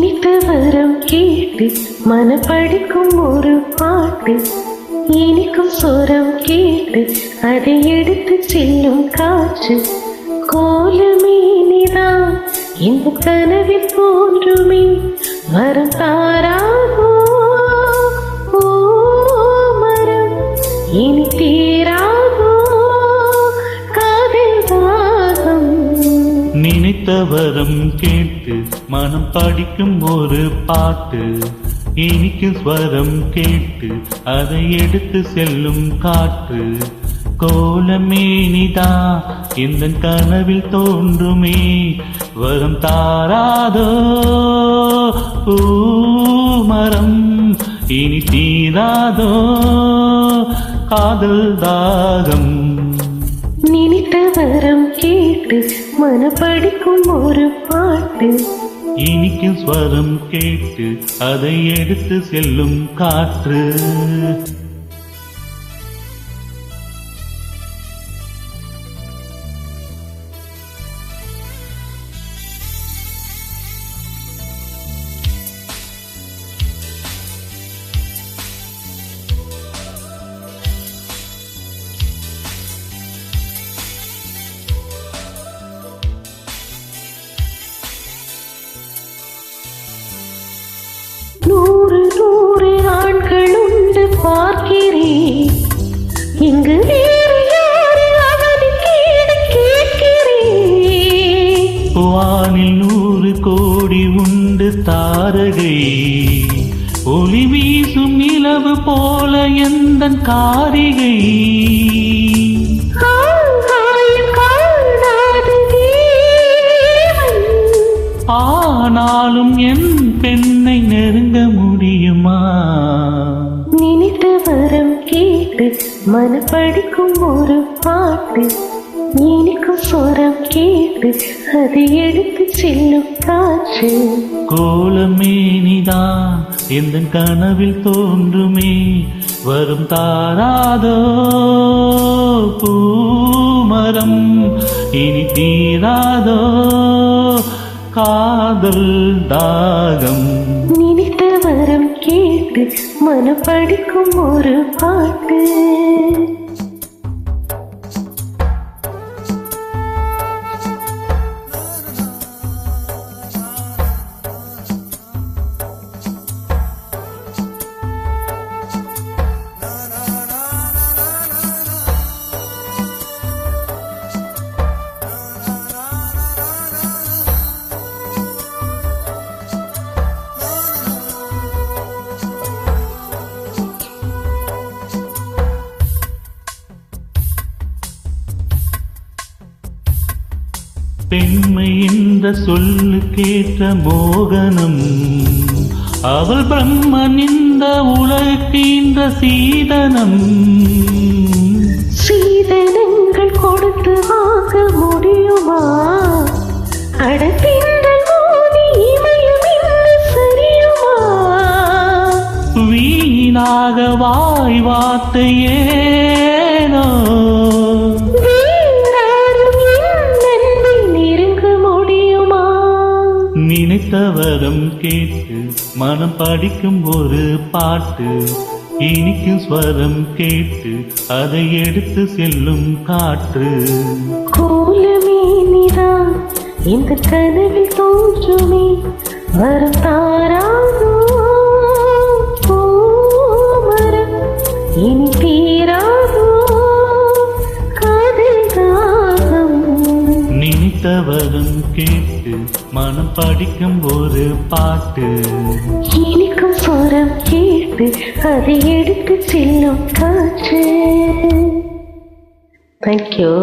நினைத்த வரம் கேட்டு மனப்படிக்கும் ஒரு பாட்டு, இனிக்கும் சொரம் கேட்டு அதை எடுத்து செல்லும் காற்று. கோலமே நீதான் இந்த கனவில் தோன்றுமே, வரம் தாராகோ ஓ மரம், இனி தீராகோ காதல் தாகம். நினைத்த வரம் கேட்டு மனம் படிக்கும் ஒரு பாட்டு, இனிக்கும் ஸ்வரம் கேட்டு அதை எடுத்து செல்லும் காற்று. கோலமேனிதா இந்த கனவில் தோன்றுமே, வரம் தாராதோ பூமரம், இனி தீராதோ காதல் தாகம். நினைத்த வரம் கேட்டு மனப்படிக்கும் ஒரு பாட்டு, இனிக்கும் ஸ்வரம் கேட்டு அதை எடுத்து செல்லும் காற்று. நூறு நூறு ஆண்கள் உண்டு பார்க்கிறேன், இங்கு வேறு யாரு அவனுக்கு கேட்கிறேன். வானில் 100 கோடி உண்டு தாரகை, ஒளி வீசும் நிலவு போல எந்தன் காரிகை. ஆனாலும் என் பெண்ணை நெருங்க முடியுமா? நினைத்த வரம் கேட்டு மனப்படிக்கும் ஒரு பாட்டு, இனிக்கும் சொரம் கேட்டு அதை எடுத்து செல்லும் காற்று. கோலமேனிதான் எந்த கனவில் தோன்றுமே, வரும் தாராதோ பூமரம், இனி தீராதோ காதல் தாகம். நினைத்த வரம் கேட்டு மனப்படிக்கும் ஒரு பாட்டு. பெண்மை என்ற சொல்லுக்கேற்ற மோகனம், அவள் பிரம்மன் இந்த உலகின்ற சீதனம். சீதனங்கள் கொடுத்து வாங்க முடியுமா? அடத்தின்றல் மோதி இமயம் என்ன சரியுமா? வீணாக வாய் வார்த்தையேனோ, நினைத்த வரம் கேட்டு மனம் படிக்கும் ஒரு பாட்டு, இனிக்கும் ஸ்வரம் கேட்டு அதை எடுத்து செல்லும் காற்று. கோலமே நீதான் இந்த கனவில் தோன்றுமே, வரம் தாராதோ பூமரம், இனி தீராதோ காதல் தாகம். நினைத்த வரம் கேட்டு மனம் படிக்கும் ஒரு பாட்டு, இனிக்கும் சொரம் கேட்டு அதை எடுத்து செல்லும் காற்று. Thank you.